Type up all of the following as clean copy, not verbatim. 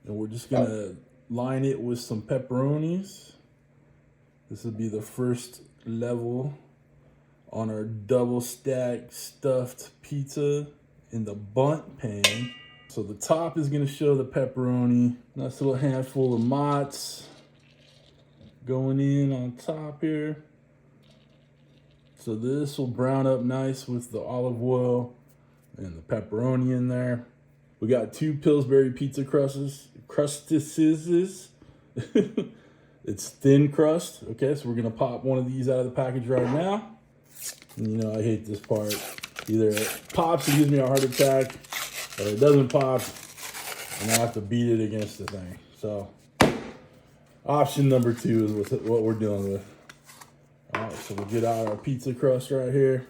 And we're just gonna line it with some pepperonis. This will be the first level on our double stack stuffed pizza in the Bundt pan. So the top is gonna show the pepperoni. Nice little handful of mozz going in on top here. So this will brown up nice with the olive oil and the pepperoni in there. We got 2 Pillsbury pizza crusts. It's thin crust. Okay, so we're gonna pop one of these out of the package right now. And you know I hate this part. Either it pops and gives me a heart attack, or it doesn't pop and I have to beat it against the thing. So option number 2 is what we're dealing with. All right, so we'll get out our pizza crust right here.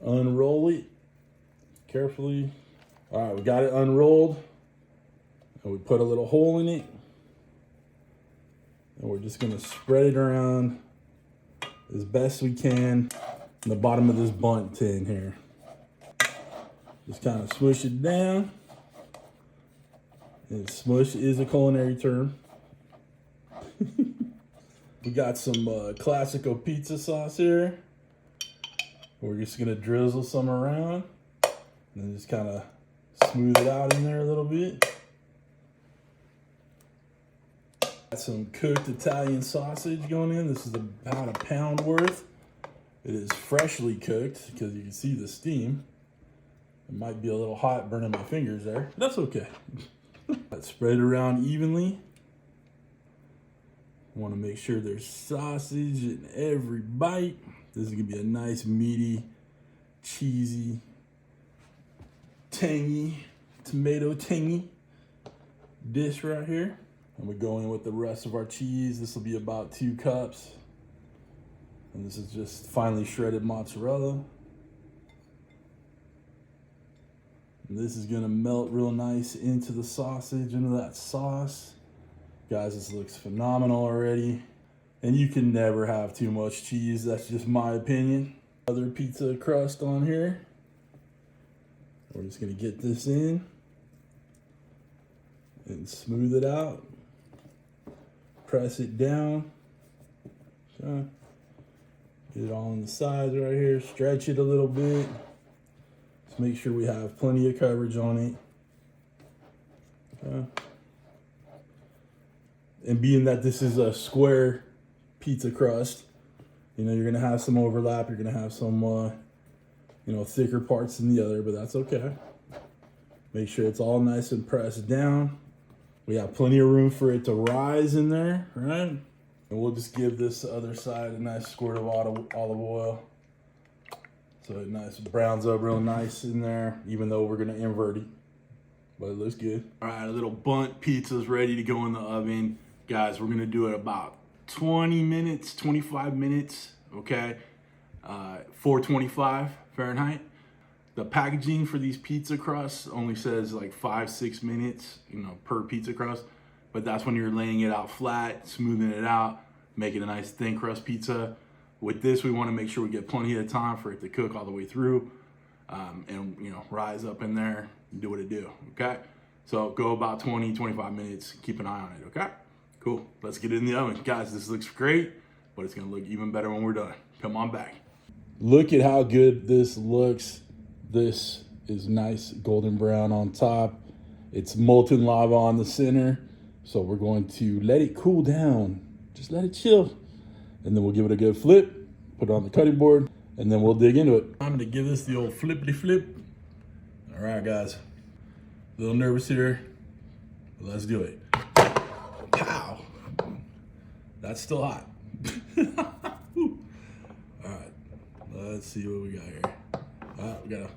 Unroll it carefully. All right, we got it unrolled. And we put a little hole in it. And we're just gonna spread it around as best we can in the bottom of this Bundt tin here. Just kind of smush it down. And smush is a culinary term. We got some Classico pizza sauce here. We're just gonna drizzle some around and then just kind of smooth it out in there a little bit. Got some cooked Italian sausage going in. This is about a pound worth. It is freshly cooked because you can see the steam. It might be a little hot burning my fingers there. That's okay. Spread it around evenly. Want to make sure there's sausage in every bite. This is gonna be a nice meaty, cheesy, tangy, tomato tangy dish right here. And we go in with the rest of our cheese. This will be about 2 cups. And this is just finely shredded mozzarella. And this is gonna melt real nice into the sausage, into that sauce. Guys, this looks phenomenal already. And you can never have too much cheese. That's just my opinion. Other pizza crust on here. We're just gonna get this in and smooth it out. Press it down. Okay. Get it all on the sides right here. Stretch it a little bit. Just make sure we have plenty of coverage on it. Okay. And being that this is a square pizza crust, you know, you're gonna have some overlap. You're gonna have some, you know, thicker parts than the other, but that's okay. Make sure it's all nice and pressed down. We have plenty of room for it to rise in there, right? And we'll just give this other side a nice squirt of olive oil. So it nice browns up real nice in there, even though we're gonna invert it. But it looks good. All right, a little Bundt pizza's ready to go in the oven. Guys, we're gonna do it about 20 minutes, 25 minutes, okay? 425 Fahrenheit. The packaging for these pizza crusts only says like 5-6 minutes, you know, per pizza crust. But that's when you're laying it out flat, smoothing it out, making a nice thin crust pizza. With this, we wanna make sure we get plenty of time for it to cook all the way through and, you know, rise up in there and do what it do, okay? So go about 20, 25 minutes, keep an eye on it, okay? Cool, let's get it in the oven. Guys, this looks great, but it's gonna look even better when we're done. Come on back. Look at how good this looks. This is nice golden brown on top. It's molten lava on the center. So we're going to let it cool down. Just let it chill. And then we'll give it a good flip, put it on the cutting board, and then we'll dig into it. I'm gonna give this the old flippity flip. All right, guys. A little nervous here, but let's do it. Pow! That's still hot. All right, let's see what we got here. We gotta.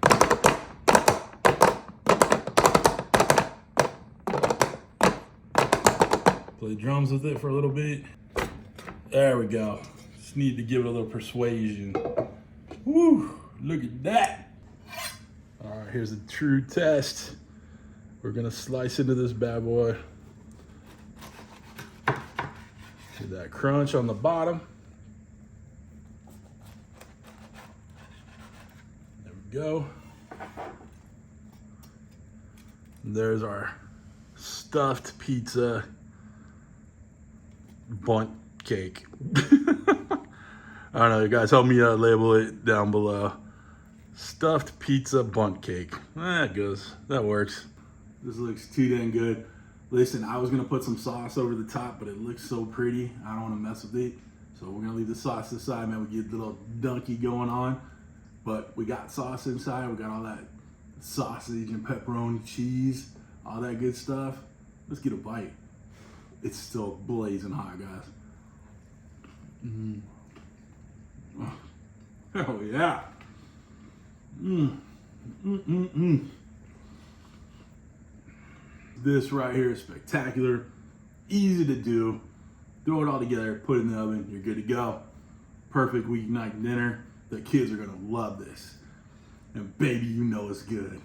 Play drums with it for a little bit. There we go. Just need to give it a little persuasion. Woo! Look at that. All right, here's a true test. We're gonna slice into this bad boy. See that crunch on the bottom. There we go. There's our stuffed pizza Bundt cake. I don't know, you guys help me label it down below. Stuffed pizza Bundt cake. That goes, that works. This looks too dang good. Listen, I was gonna put some sauce over the top, but it looks so pretty. I don't wanna mess with it. So we're gonna leave the sauce aside, man. We get a little dunky going on, but we got sauce inside. We got all that sausage and pepperoni, cheese, all that good stuff. Let's get a bite. It's still blazing hot, guys. Oh, hell yeah. This right here is spectacular, easy to do. Throw it all together, put it in the oven, you're good to go. Perfect weeknight dinner. The kids are gonna love this. And baby, you know it's good.